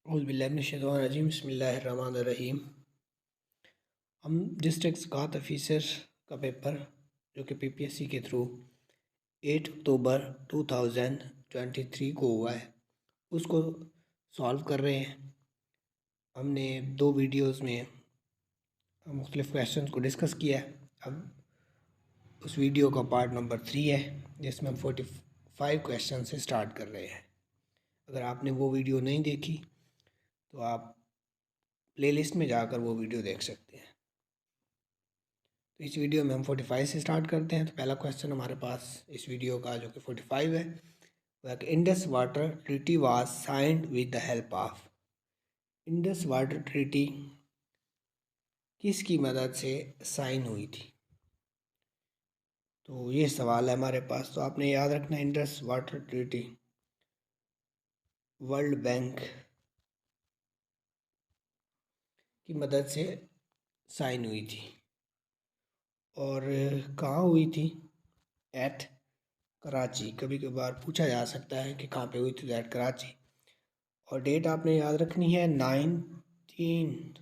औज़ुबिल्लाहिमिनश्शैतानिर्रजीम बिस्मिल्लाहिर्रहमानिर्रहीम। हम डिस्ट्रिक्ट ज़कात ऑफिसर का पेपर जो कि पीपीएससी के थ्रू 8 अक्टूबर 2023 को हुआ है उसको सॉल्व कर रहे हैं। हमने 2 वीडियोस में मुख्तलिफ़ क्वेश्चंस को डिस्कस किया है। अब उस वीडियो का पार्ट नंबर 3 है जिसमें हम 45 क्वेश्चन से स्टार्ट कर रहे हैं। अगर आपने वो वीडियो नहीं देखी तो आप प्लेलिस्ट में जाकर वो वीडियो देख सकते हैं। तो इस वीडियो में हम 45 से स्टार्ट करते हैं। तो पहला क्वेश्चन हमारे पास इस वीडियो का जो कि 45 है वह है कि Indus water treaty was signed with the help of. Indus water treaty किसकी मदद से साइन हुई थी? तो ये सवाल है हमारे पास। तो आपने याद रखना है Indus water treaty world bank की मदद से साइन हुई थी और कहाँ हुई थी? एट कराची। कभी कभार पूछा जा सकता है कि कहाँ पे हुई थी, एट कराची। और डेट आपने याद रखनी है 19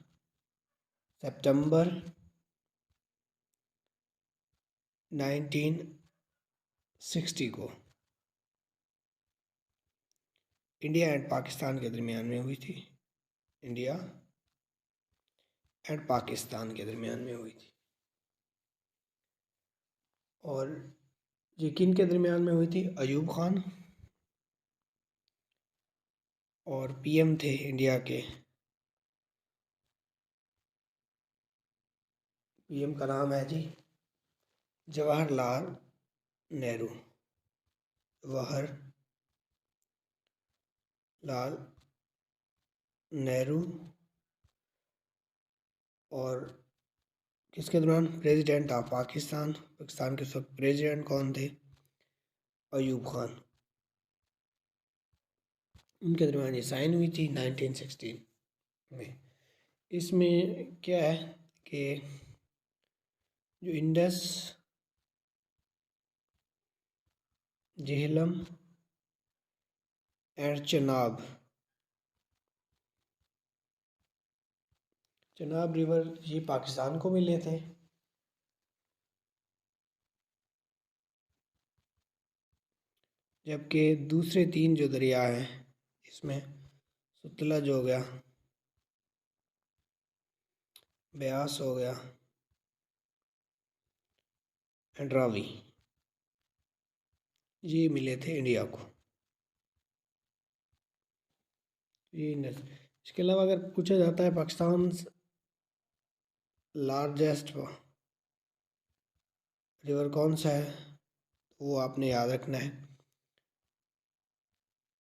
सितंबर 1960 को इंडिया एंड पाकिस्तान के दरमियान में हुई थी। इंडिया एंड पाकिस्तान के दरमियान में हुई थी। और ये किन के दरमियान में हुई थी? अयूब खान और पीएम थे इंडिया के। पीएम का नाम है जी जवाहरलाल नेहरू। जवाहरलाल नेहरू। और किसके दौरान? President of Pakistan. पाकिस्तान के सब प्रेसिडेंट कौन थे? अयूब खान। उनके दरमियान ये साइन हुई थी 1916 में। इसमें क्या है कि जो Indus Jhelum and Chenab river ये पाकिस्तान को मिले थे। जबकि दूसरे 3 जो दरिया हैं इसमें सतलज हो गया, ब्यास हो गया एंड रावी, ये मिले थे इंडिया को। इसके अलावा अगर पूछा जाता है पाकिस्तान लार्जेस्ट रिवर कौन सा है तो वो आपने याद रखना है।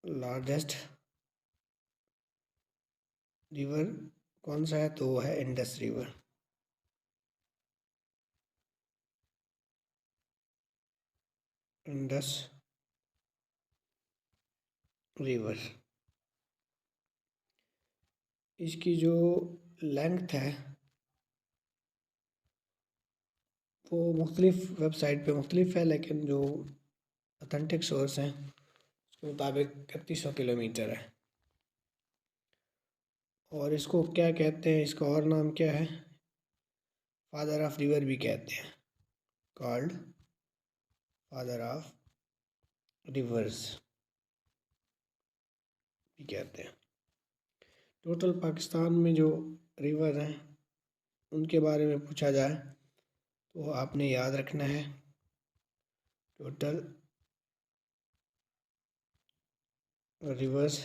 लार्जेस्ट रिवर कौन सा है तो वो है इंडस रिवर। Indus river. इसकी जो लेंथ है वो मुख्तलिफ वेबसाइट पे मुख्तलिफ है, लेकिन जो ऑथेंटिक सोर्स हैं उसके मुताबिक 3100 किलोमीटर है। और इसको क्या कहते हैं? इसका और नाम क्या है? फादर ऑफ रिवर भी कहते हैं, कॉल्ड फादर ऑफ रिवर्स भी कहते हैं। टोटल पाकिस्तान में जो रिवर हैं उनके बारे में पूछा जाए तो आपने याद रखना है टोटल रिवर्स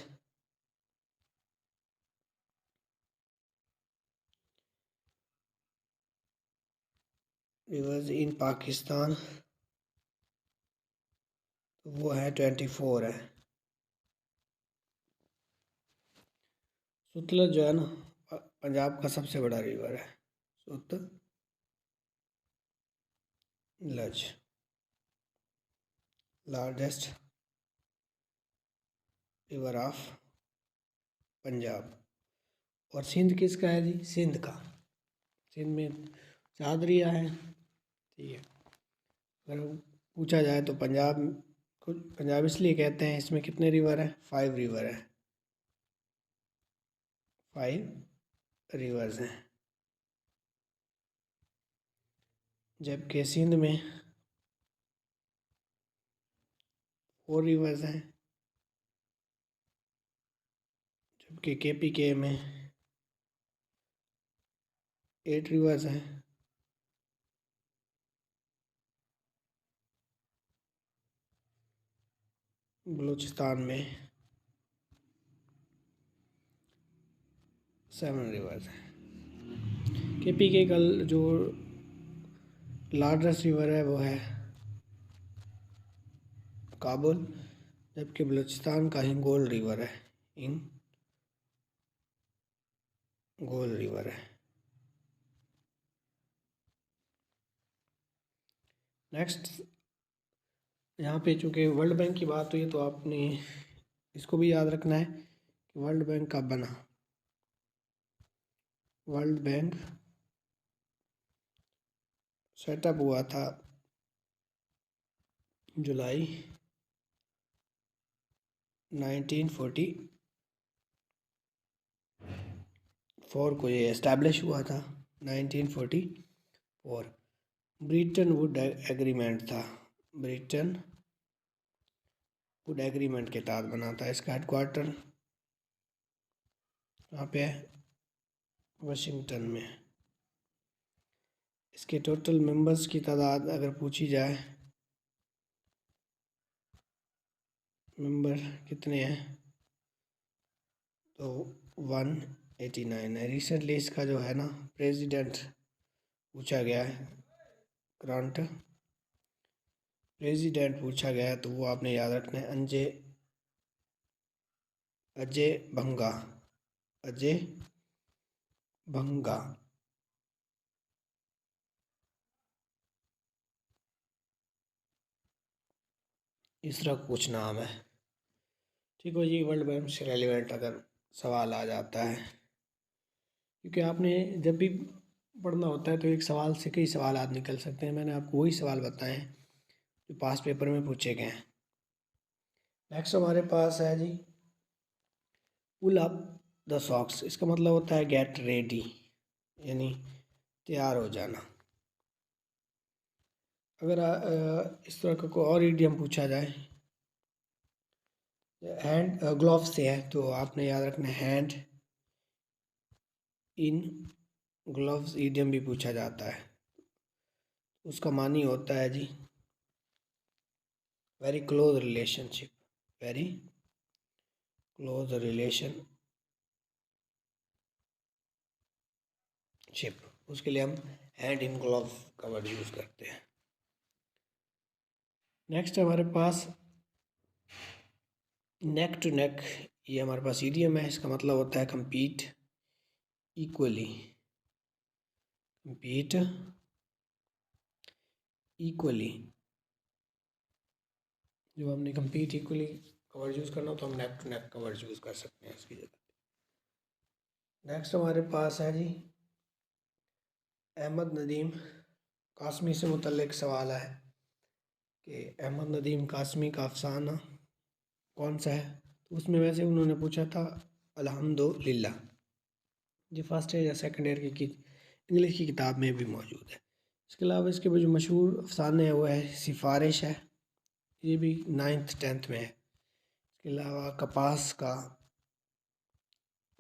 इन पाकिस्तान तो वो है 24 है। सतलज जो है ना पंजाब का सबसे बड़ा रिवर है। Sutlej largest river of Punjab. और सिंध किसका है जी? सिंध का। सिंध में 4 दरिया है। ठीक है। अगर पूछा जाए तो पंजाब इसलिए कहते हैं इसमें कितने रिवर हैं? 5 रिवर हैं। 5 रिवर्स हैं, जबकि सिंध में 4 रिवर्स हैं, जबकि KPK में 8 रिवर्स हैं, बलूचिस्तान में 7 रिवर्स हैं। KPK का जो लार्जेस्ट रिवर है वो है काबुल, जबकि बलूचिस्तान का हिंगोल रिवर है, हिंगोल रिवर है। नेक्स्ट, यहाँ पे चूँकि वर्ल्ड बैंक की बात हुई है तो आपने इसको भी याद रखना है कि वर्ल्ड बैंक कब बना। वर्ल्ड बैंक सेटअप हुआ था जुलाई 1944 को ये एस्टैब्लिश हुआ था। 1944 ब्रिटन वुड एग्रीमेंट था, ब्रिटन वुड एग्रीमेंट के तहत बना था। इसका हेडक्वार्टर कहाँ पे है? वाशिंगटन में। इसके टोटल मेंबर्स की तादाद अगर पूछी जाए, मेंबर कितने हैं, तो 189 है। रिसेंटली इसका जो है ना प्रेसिडेंट पूछा गया है, करंट प्रेसिडेंट पूछा गया है, तो वो आपने याद रखना है अजय बंगा, अजय बंगा। इस तरह कुछ नाम है। ठीक हो जी। वर्ल्ड बैंक से रेलिवेंट अगर सवाल आ जाता है, क्योंकि आपने जब भी पढ़ना होता है तो एक सवाल से कई सवाल आज निकल सकते हैं। मैंने आपको वही सवाल बताए हैं जो पास पेपर में पूछे गए हैं। नेक्स्ट हमारे पास है जी पुल अप द सॉक्स। इसका मतलब होता है गेट रेडी, यानी तैयार हो जाना। अगर इस तरह का कोई और इडियम पूछा जाए, हैंड ग्लोव से है, तो आपने याद रखना हैंड इन ग्लोव्स इडियम भी पूछा जाता है। उसका मानी होता है जी very close relationship, very close relationship. उसके लिए हम हैंड इन ग्लोव का वर्ड यूज़ करते हैं। नेक्स्ट हमारे पास नेक टू नेक, ये हमारे पास इडियम है। इसका मतलब होता है compete equally, compete equally। जब हमने compete equally का वर्ड यूज़ करना हो तो हम नेक टू नेक का वर्ड यूज़ कर सकते हैं इसकी जगह। नेक्स्ट हमारे पास है जी अहमद नदीम कासमी से मुतल्लिक सवाल है कि अहमद नदीम कासमी का अफसाना कौन सा है। तो उसमें वैसे उन्होंने पूछा था अल्हम्दुलिल्लाह, जो फर्स्ट ईयर या सेकंड ईयर की इंग्लिश की किताब में भी मौजूद है। इसके अलावा इसके जो मशहूर अफसाने हैं वो है सिफारिश है, ये भी 9th 10th में है। इसके अलावा कपास का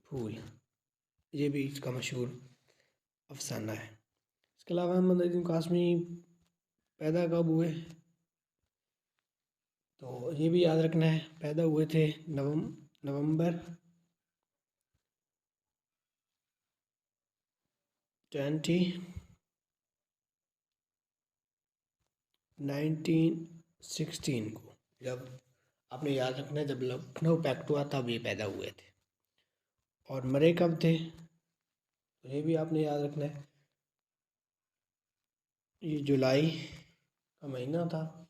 फूल, ये भी इसका मशहूर अफसाना है। इसके अलावा अहमद नदीम कासमी पैदा कब हुए, तो ये भी याद रखना है। पैदा हुए थे नवंबर 1916 को। जब आपने याद रखना है जब लखनऊ पैक्ट हुआ तब ये पैदा हुए थे। और मरे कब थे, तो ये भी आपने याद रखना है। ये जुलाई का महीना था,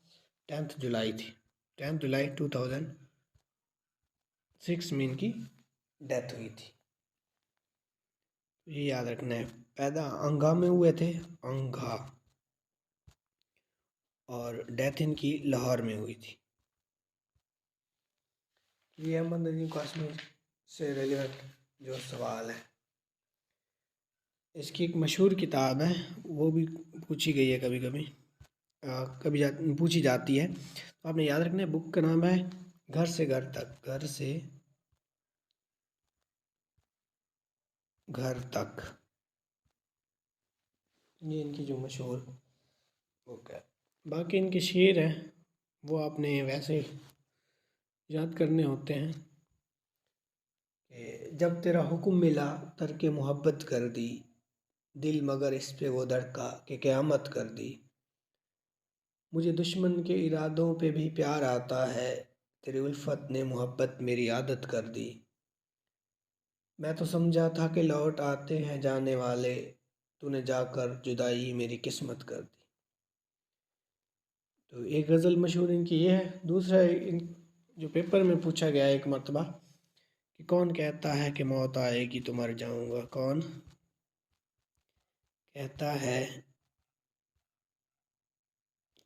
10th जुलाई थी, 10th जुलाई 2006 में इनकी डेथ हुई थी। ये याद रखना है। पैदा अंगा में हुए थे, अंगा, और डेथ इनकी लाहौर में हुई थी। ये अहमद नदीम कासमी से रेलिवेंट जो सवाल है, इसकी एक मशहूर किताब है, वो भी पूछी गई है कभी कभी, पूछी जाती है। तो आपने याद रखना है, बुक का नाम है घर से घर तक, घर से घर तक। ये इनकी जो मशहूर बुक है। बाकी इनके शेर हैं वो आपने वैसे याद करने होते हैं कि जब तेरा हुक्म मिला तरके मोहब्बत कर दी, दिल मगर इस पे वो धड़का कि क़यामत कर दी। मुझे दुश्मन के इरादों पे भी प्यार आता है, तेरी उल्फत ने मोहब्बत मेरी आदत कर दी। मैं तो समझा था कि लौट आते हैं जाने वाले, तूने जाकर जुदाई मेरी किस्मत कर दी। तो एक गज़ल मशहूर इनकी ये है। दूसरा इन जो पेपर में पूछा गया एक मर्तबा कि कौन कहता है कि मौत आएगी तो मर जाऊंगा, कौन कहता है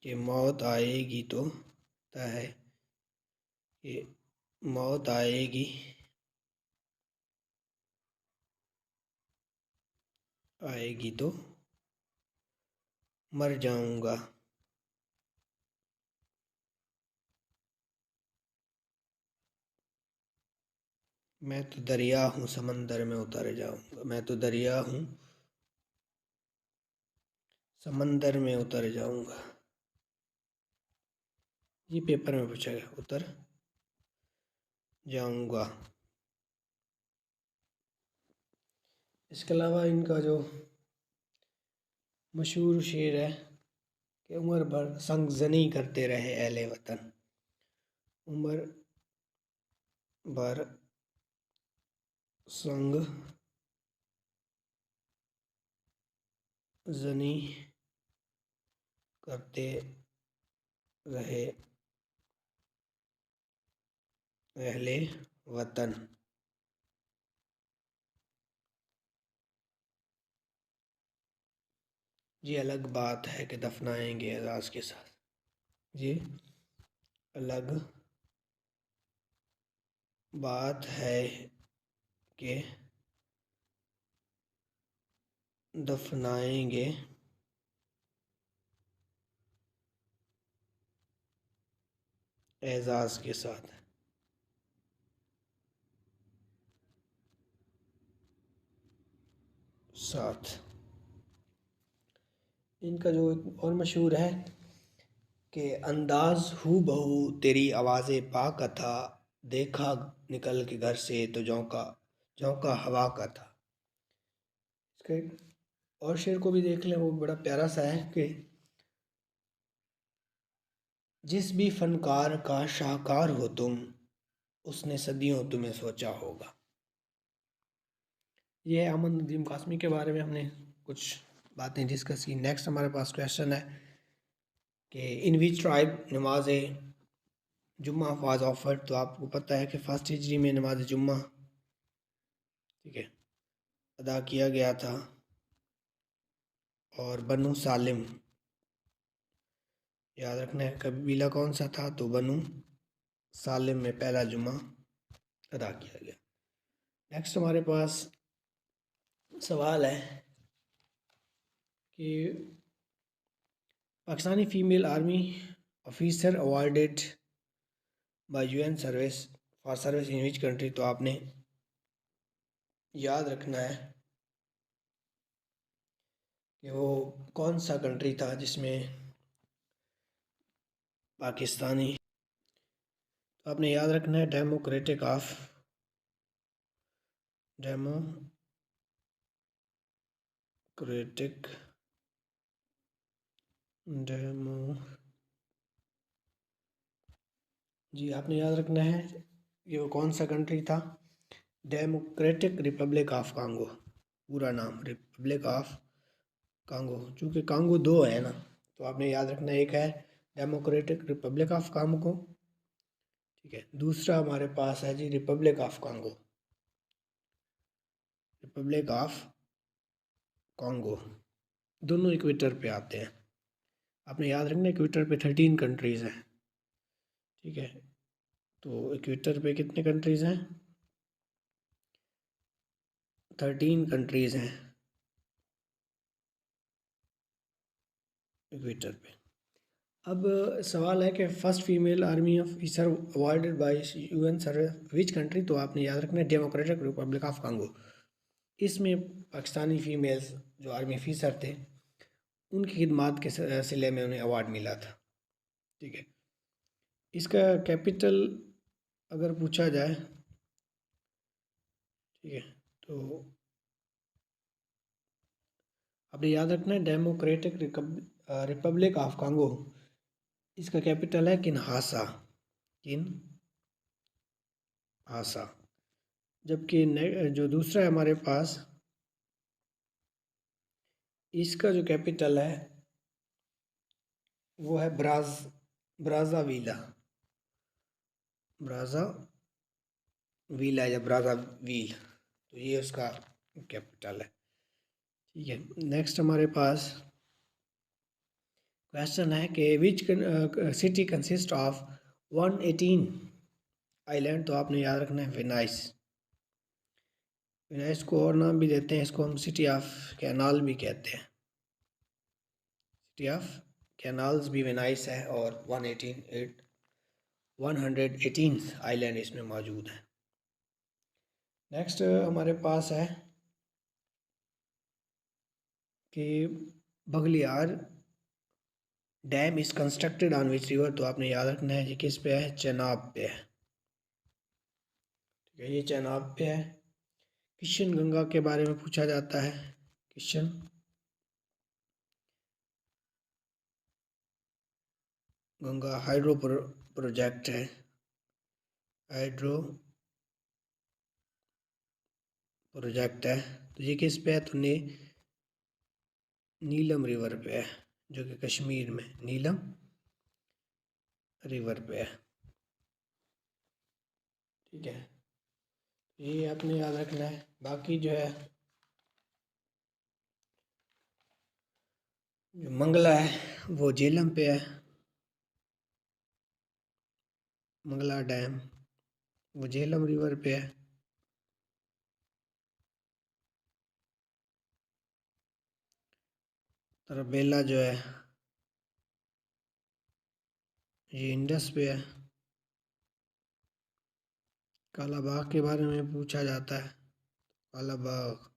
कि मौत आएगी तो कहता है कि मौत आएगी तो मर जाऊंगा। मैं तो दरिया हूँ समंदर में उतर जाऊंगा, मैं तो दरिया हूँ समंदर में उतर जाऊंगा। ये पेपर में पूछा गया, उतर जाऊंगा। इसके अलावा इनका जो मशहूर शेर है कि उम्र भर संगजनी करते रहे अहले वतन, उम्र भर संग जनी करते रहे अहले वतन। ये अलग बात है कि दफनाएंगे एजाज के साथ, ये अलग बात है कि दफनाएंगे एजाज के साथ। साथ इनका जो एक और मशहूर है कि अंदाज हू बहू तेरी आवाज़े पाक था, देखा निकल के घर से तो झोंका झोंका हवा का था। इसका एक और शेर को भी देख लें, वो बड़ा प्यारा सा है कि जिस भी फनकार का शाहकार हो तुम, उसने सदियों तुम्हें सोचा होगा। ये है अहमद नदीम कासमी के बारे में हमने कुछ बातें डिस्कस की। नेक्स्ट हमारे पास क्वेश्चन है कि इन विच ट्राइब नमाज जुम्मा वाज ऑफर्ड। तो आपको पता है कि फर्स्ट हिजरी में नमाज जुम्मा, ठीक है, अदा किया गया था। और बनु सालिम, याद रखना है कबीला कौन सा था, तो बनु सालिम में पहला जुम्मा अदा किया गया। नेक्स्ट हमारे पास सवाल है कि Pakistani female army officer awarded by UN service for service in which country. तो आपने याद रखना है कि वो कौन सा कंट्री था जिसमें पाकिस्तानी। तो आपने याद रखना है डेमोक्रेटिक डेमो जी आपने याद रखना है ये वो कौन सा कंट्री था, डेमोक्रेटिक रिपब्लिक ऑफ कांगो, पूरा नाम रिपब्लिक ऑफ कांगो। चूँकि कांगो दो है ना, तो आपने याद रखना है, एक है डेमोक्रेटिक रिपब्लिक ऑफ कांगो, ठीक है, दूसरा हमारे पास है जी Republic of Congo, Republic of Congo. दोनों इक्वेटर पे आते हैं। आपने याद रखना इक्वेटर पे 13 कंट्रीज़ हैं, ठीक है। तो इक्वेटर पे कितने कंट्रीज़ हैं, 13 कंट्रीज़ हैं इक्वेटर पे। अब सवाल है कि first female army officer awarded bye UN service which country, तो आपने याद रखना है डेमोक्रेटिक रिपब्लिक ऑफ कांगो। इसमें पाकिस्तानी फीमेल्स जो आर्मी ऑफिसर थे उनकी खिदमात के सिले में उन्हें अवार्ड मिला था। ठीक है, इसका कैपिटल अगर पूछा जाए, ठीक है, तो आपने याद रखना है डेमोक्रेटिक रिपब्लिक ऑफ कांगो, इसका कैपिटल है किन्हासा, किन्हासा। जबकि जो दूसरा है हमारे पास, इसका जो कैपिटल है वो है ब्राज़ाविला, ब्राज़ाविला या ब्राज़ाविल, तो ये उसका कैपिटल है। ठीक है, नेक्स्ट हमारे पास क्वेश्चन है कि which city consist of 118 island, तो आपने याद रखना है वेनाइस। वेनाइस को और नाम भी देते हैं, इसको हम सिटी ऑफ कैनाल भी कहते हैं, सिटी ऑफ कैनाल्स भी वेनाइस है, और 118 आइलैंड इसमें मौजूद है। नेक्स्ट हमारे पास है कि Baglihar dam is constructed on which river, तो आपने याद रखना है ये किस पे है, चेनाब पे है। ठीक है, ये चेनाब पे है। किशन गंगा के बारे में पूछा जाता है, किशन गंगा हाइड्रो प्रोजेक्ट है, हाइड्रो प्रोजेक्ट है, तो ये किस पे है, तो नीलम रिवर पे है, जो कि कश्मीर में नीलम रिवर पे है। ठीक है, ये आपने याद रखना है। बाकी जो है जो मंगला है वो झेलम पे है, मंगला डैम वो झेलम रिवर पे है। तरबेला जो है ये इंडस पे है। कालाबाग के बारे में पूछा जाता है, कालाबाग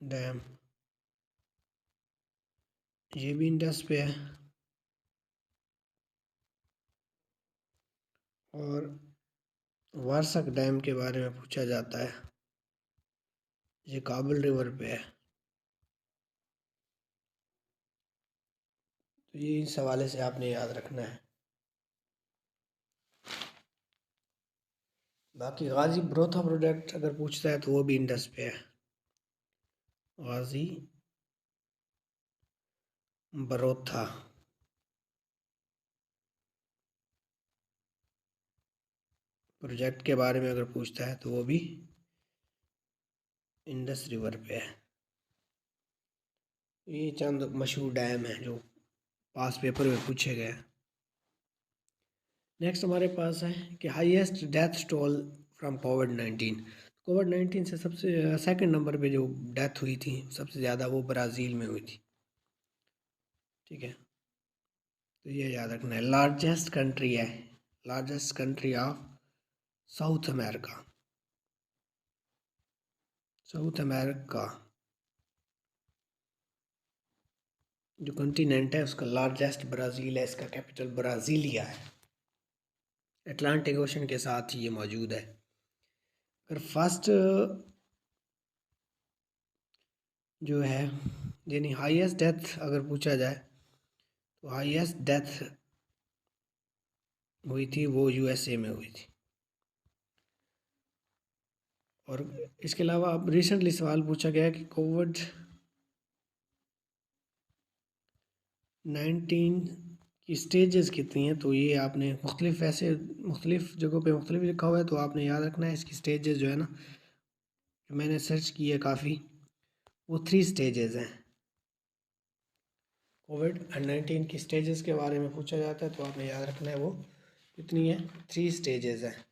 डैम ये भी इंडस पे है। और वारसक डैम के बारे में पूछा जाता है, ये काबुल रिवर पे है। तो ये इस हवाले से आपने याद रखना है। बाकी गाजी ब्रोथा प्रोजेक्ट अगर पूछता है तो वो भी इंडस पे है, गाजी बरोथा प्रोजेक्ट के बारे में अगर पूछता है तो वो भी इंडस रिवर पे है। ये चंद मशहूर डैम है जो पास पेपर में पूछे गए। नेक्स्ट हमारे पास है कि हाईएस्ट डेथ टोल फ्रॉम कोविड-19 से सबसे सेकंड नंबर पे जो डेथ हुई थी सबसे ज़्यादा वो ब्राज़ील में हुई थी। ठीक है, तो ये याद रखना है। लार्जेस्ट कंट्री है, largest country of south America, south America जो कॉन्टिनेंट है उसका लार्जेस्ट ब्राज़ील है, इसका कैपिटल ब्राज़ीलिया है, अटलांटिक ओशन के साथ ये मौजूद है। अगर फर्स्ट जो है यानी हाईएस्ट डेथ अगर पूछा जाए तो हाईएस्ट डेथ हुई थी वो यूएसए में हुई थी। और इसके अलावा अब रिसेंटली सवाल पूछा गया कि कोविड-19 की स्टेजेस कितनी हैं, तो ये आपने मुख्तलिफ ऐसे मुख्तलिफ जगहों पे मुख्तलिफ लिखा हुआ है, तो आपने याद रखना है इसकी स्टेजेस जो है ना, जो मैंने सर्च की है काफ़ी, वो 3 स्टेजेस हैं। कोविड-19 की स्टेजेस के बारे में पूछा जाता है तो आपने याद रखना है वो कितनी है, 3 स्टेजेस हैं।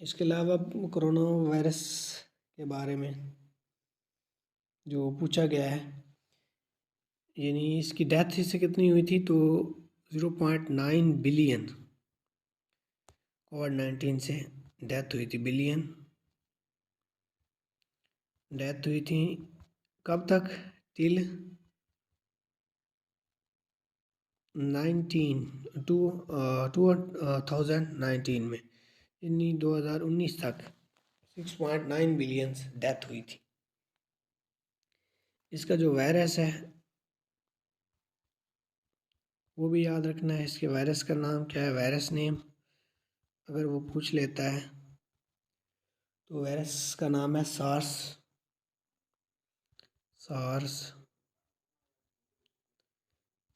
इसके अलावा कोरोना वायरस के बारे में जो पूछा गया है, यानी इसकी डेथ इससे कितनी हुई थी, तो 0.9 बिलियन कोविड-19 से डेथ हुई थी। बिलियन डेथ हुई थी कब तक, टिल 2019 में, यानी 2019 तक 6.9 बिलियन डेथ हुई थी। इसका जो वायरस है वो भी याद रखना है। इसके वायरस का नाम क्या है, वायरस नेम अगर वो पूछ लेता है तो वायरस का नाम है सार्स। सार्स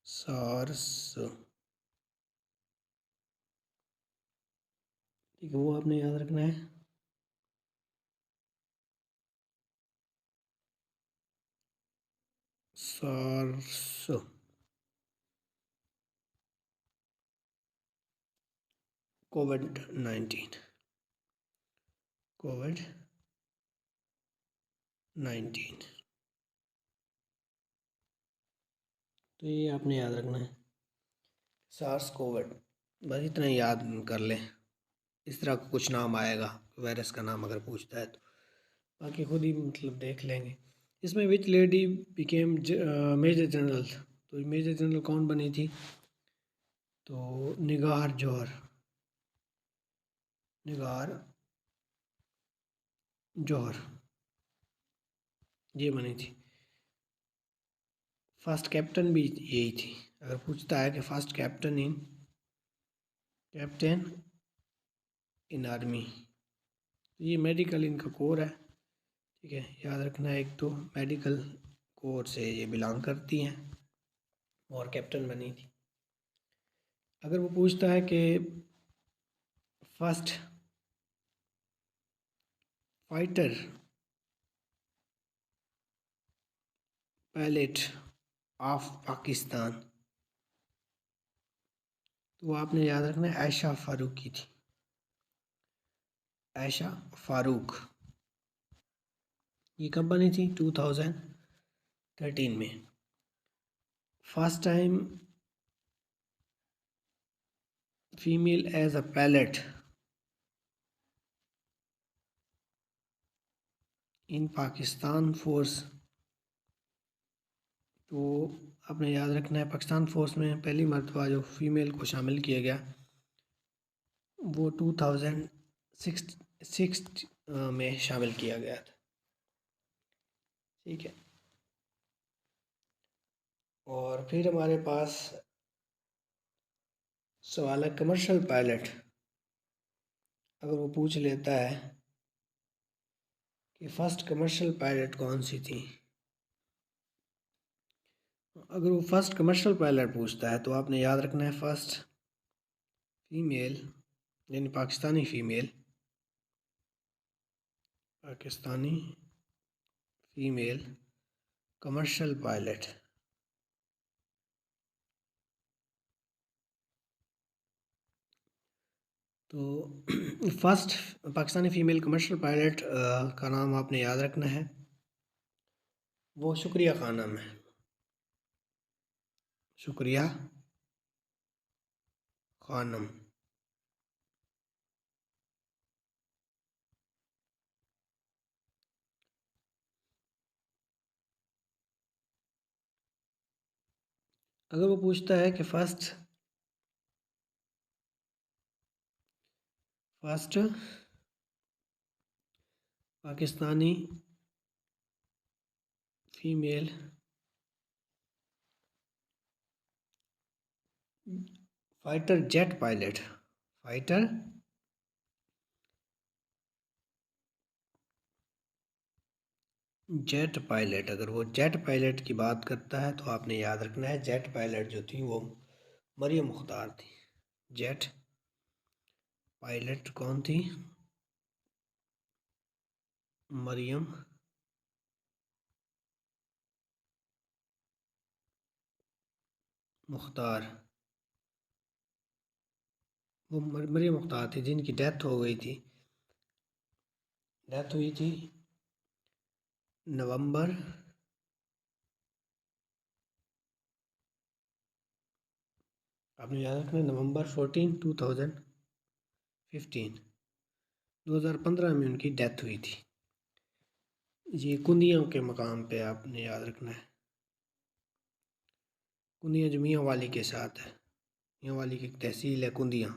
सार्स ठीक है, वो आपने याद रखना है। सार्स कोविड-19 तो ये आपने याद रखना है, सार्स कोविड। बस इतना ही याद कर लें। इस तरह का कुछ नाम आएगा वायरस का नाम अगर पूछता है तो, बाकी खुद ही मतलब देख लेंगे। इसमें विच लेडी बिकेम मेजर जनरल, तो मेजर जनरल कौन बनी थी, तो निगार जौहर ये बनी थी। फर्स्ट कैप्टन भी यही थी। अगर पूछता है कि फर्स्ट कैप्टन इन आर्मी, तो ये मेडिकल इनका कोर है, ठीक है, याद रखना है। एक तो मेडिकल कोर से ये बिलोंग करती हैं और कैप्टन बनी थी। अगर वो पूछता है कि first fighter pilot of Pakistan, तो आपने याद रखना है आयशा फारूक की थी। आयशा फारूक ये कब बनी थी, 2013 में। First time female as a pilot in Pakistan force, तो आपने याद रखना है पाकिस्तान फोर्स में पहली मरतबा जो फीमेल को शामिल किया गया वो 2006 में शामिल किया गया था, ठीक है। और फिर हमारे पास सवाल है कमर्शियल पायलट। अगर वो पूछ लेता है कि फर्स्ट कमर्शियल पायलट कौन सी थी, अगर वो फर्स्ट कमर्शियल पायलट पूछता है तो आपने याद रखना है फर्स्ट फीमेल, यानी पाकिस्तानी फीमेल कमर्शियल पायलट। तो first Pakistani female commercial pilot का नाम आपने याद रखना है, वो शुक्रिया खानम है। शुक्रिया खानम। अगर वो पूछता है कि first Pakistani female fighter jet pilot, अगर वो जेट पायलट की बात करता है तो आपने याद रखना है जेट पायलट जो थी वो मरियम मुख्तार थी। जेट पायलट कौन थी, मरियम मुख्तार। वो मरियम मुख्तार थी जिनकी डेथ हो गई थी डेथ हुई थी नवंबर आपने याद रखना नवंबर 14 2015 में उनकी डेथ हुई थी। ये कुंदियों के मकाम पे आपने याद रखना है। कुंदियाँ जो मियाँ वाली के साथ है, मियाँ वाली की एक तहसील है कुंदियाँ,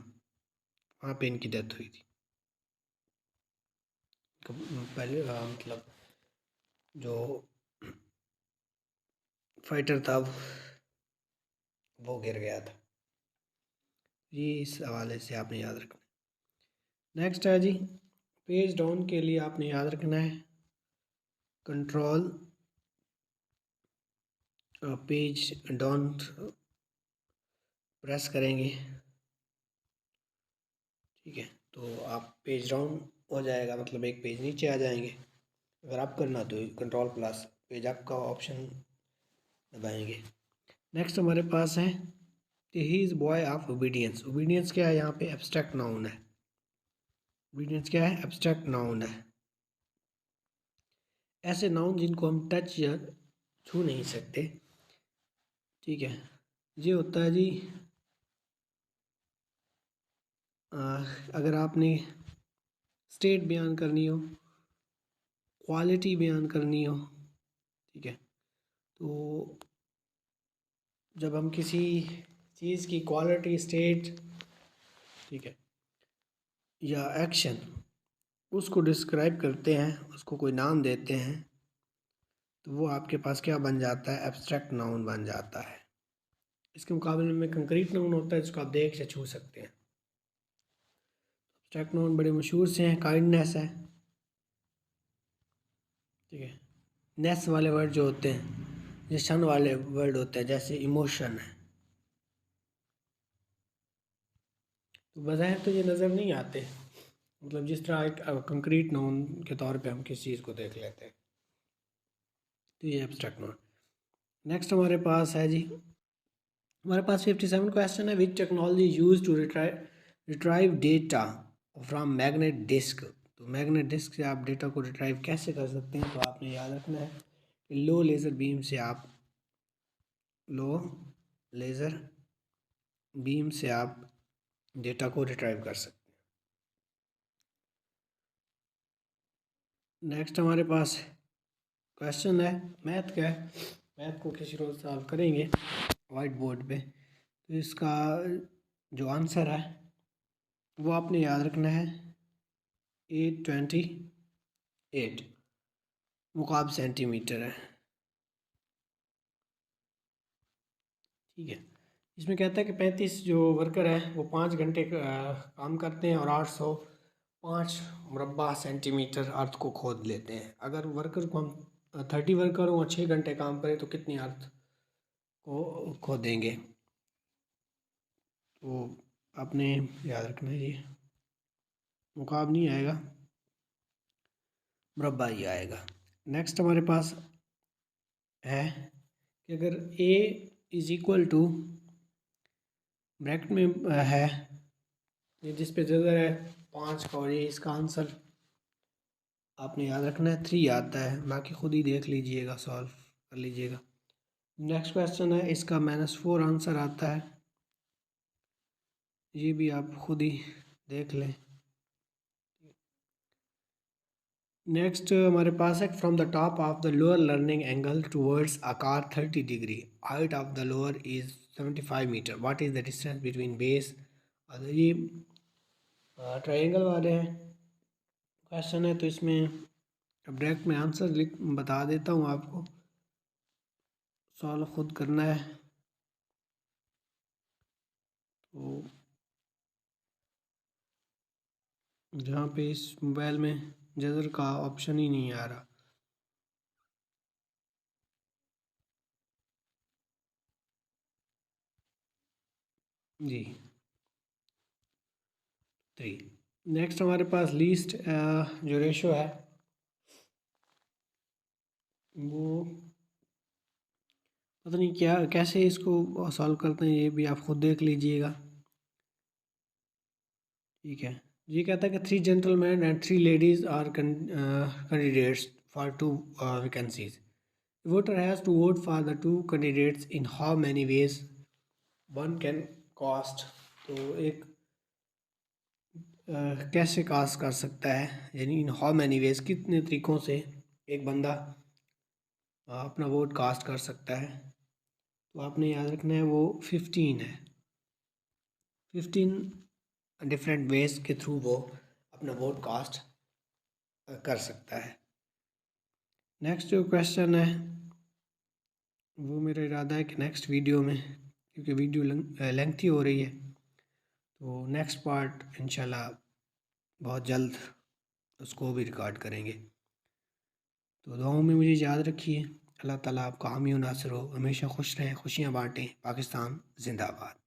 वहाँ पे इनकी डेथ हुई थी। पहले मतलब जो फाइटर था वो गिर गया था। ये इस हवाले से आपने याद रखना। नेक्स्ट है जी, पेज डाउन के लिए आपने याद रखना है कंट्रोल पेज डाउन प्रेस करेंगे, ठीक है, तो आप पेज डाउन हो जाएगा, मतलब एक पेज नीचे आ जाएंगे। अगर आप करना तो कंट्रोल प्लस पेज अप का ऑप्शन दबाएंगे। नेक्स्ट हमारे पास है he is boy of obedience. Obedience क्या है, यहाँ पे एब्स्ट्रैक्ट नाउन है। ओबीडियंस क्या है, एब्स्ट्रैक्ट नाउन है। ऐसे नाउन जिनको हम टच या छू नहीं सकते, ठीक है। ये होता है जी अगर आपने स्टेट बयान करनी हो, क्वालिटी बयान करनी हो, ठीक है, तो जब हम किसी चीज़ की क्वालिटी, स्टेट, ठीक है, या एक्शन उसको डिस्क्राइब करते हैं, उसको कोई नाम देते हैं, तो वो आपके पास क्या बन जाता है, एब्स्ट्रैक्ट नाउन बन जाता है। इसके मुकाबले में कंक्रीट नाउन होता है जिसको आप देख से छू सकते हैं। एब्स्ट्रैक्ट नाउन बड़े मशहूर से हैं, काइंडनेस है, ठीक है। नेस वाले वर्ड जो होते हैं, ये शन वाले वर्ड होते हैं, जैसे इमोशन है, तो बज़ाहिर तो ये नज़र नहीं आते, मतलब जिस तरह एक कंक्रीट नाउन के तौर पे हम किसी चीज़ को देख लेते हैं, तो ये एब्स्ट्रैक्ट नाउन। नेक्स्ट हमारे पास है जी, हमारे पास 57 क्वेश्चन है, which technology use to retrieve data from magnet disk. तो मैग्नेट डिस्क से आप डेटा को रिट्राइव कैसे कर सकते हैं, तो आपने याद रखना है कि लो लेज़र बीम से आप डेटा को रिट्राइव कर सकते हैं। नेक्स्ट हमारे पास क्वेश्चन है मैथ का है, मैथ को किसी रोज़ सॉल्व करेंगे वाइट बोर्ड पे, तो इसका जो आंसर है वो आपने याद रखना है 828 मुकाब सेंटीमीटर है, ठीक है। इसमें कहता है कि 35 जो वर्कर है वो 5 घंटे काम करते हैं और 805 मुरबा सेंटीमीटर अर्थ को खोद लेते हैं। अगर वर्कर को हम 30 वर्कर हो और 6 घंटे काम करें तो कितनी अर्थ को खोदेंगे, तो आपने याद रखना है ये मुकाब नहीं आएगा, मुरबा ही आएगा। नेक्स्ट हमारे पास है कि अगर ए इज इक्वल टू ब्रैकेट में है, ये जिस पे जगह है 5 का, और ये इसका आंसर आपने याद रखना है 3 आता है, बाकी खुद ही देख लीजिएगा, सॉल्व कर लीजिएगा। नेक्स्ट क्वेश्चन है, इसका -4 आंसर आता है, ये भी आप खुद ही देख लें। नेक्स्ट हमारे पास है from the top of the lower learning angle towards a car 30 degree, height of the lower is 75 metre, what is the distance between base. ये ट्रायंगल वाले हैं क्वेश्चन है, तो इसमें अब डायरेक्ट में आंसर बता देता हूँ आपको, सॉल्व खुद करना है। तो जहाँ पे इस मोबाइल में जज़र का ऑप्शन ही नहीं आ रहा, जी 3। नेक्स्ट हमारे पास लीस्ट जो रेशो है वो पता नहीं क्या कैसे इसको सॉल्व करते हैं, ये भी आप खुद देख लीजिएगा, ठीक है। ये कहता है कि 3 gentleman and 3 ladies are candidates for 2 vacancies. Voter has to vote for the 2 candidates in how many ways one can cast. तो एक कैसे कास्ट कर सकता है, यानी इन हाउ मैनी वेज कितने तरीक़ों से एक बंदा अपना वोट कास्ट कर सकता है। तो आपने याद रखना है वो 15 है, 15 डिफरेंट वेज के थ्रू वो अपना वोट कास्ट कर सकता है। नेक्स्ट जो क्वेश्चन है वो मेरा इरादा है कि नेक्स्ट वीडियो में, क्योंकि वीडियो लेंथी हो रही है, तो नेक्स्ट पार्ट इंशाल्लाह बहुत जल्द उसको भी रिकॉर्ड करेंगे। तो दुआओं में मुझे याद रखिए। अल्लाह ताला आपका हामी और नासिर हो, हमेशा खुश रहें, खुशियाँ बाँटें। पाकिस्तान जिंदाबाद।